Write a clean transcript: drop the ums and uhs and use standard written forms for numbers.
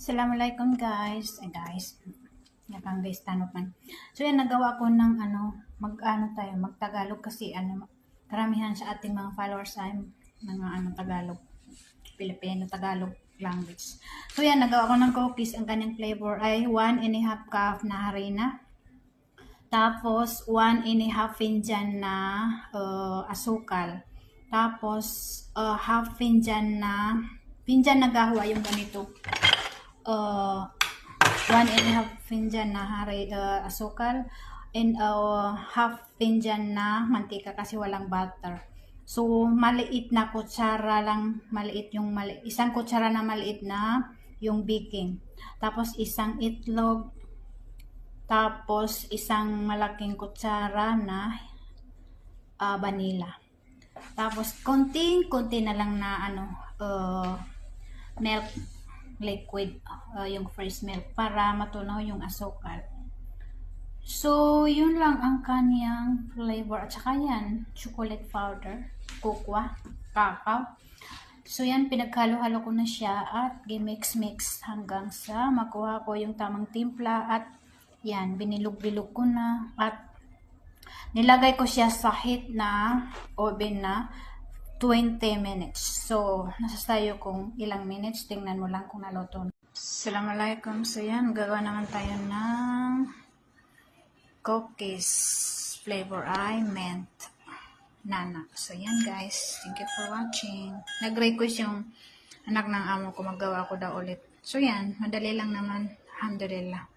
Assalamualaikum guys. Yakang guys tanong man. So yan nagawa ko ng magtagalog kasi karamihan sa ating mga followers ay mga Tagalog, Filipino Tagalog language. So yan nagawa ko ng cookies. Ang kanyang flavor ay 1½ cup na harina. Tapos 1½ pinjan na asukal. Tapos half pinjan na gahwa yung ganito. 1½ pinjan na asukal and half pinjan na mantika kasi walang butter. So maliit na kutsara lang, isang kutsara na maliit na yung baking. Tapos isang itlog, tapos isang malaking kutsara na vanilla. Tapos konti na lang na milk liquid, yung fresh milk para matunaw yung asukal. So yun lang ang kaniyang flavor. At saka yan, chocolate powder, cocoa, cacao. So yan, pinaghalo-halo ko na siya at gimix-mix hanggang sa makuha ko yung tamang timpla. At yan, binilog-bilog ko na at nilagay ko siya sa heat na oven na 20 minutes. So, nasa tayo kung ilang minutes. Tingnan mo lang kung naluto. Assalamualaikum. So, yan. Gagawa naman tayo ng cookies. Flavor ay mint nana. So, yan guys. Thank you for watching. Nag-request yung anak ng amo ko. Magawa ko daw ulit. So, yan. Madali lang naman. Alhamdulillah.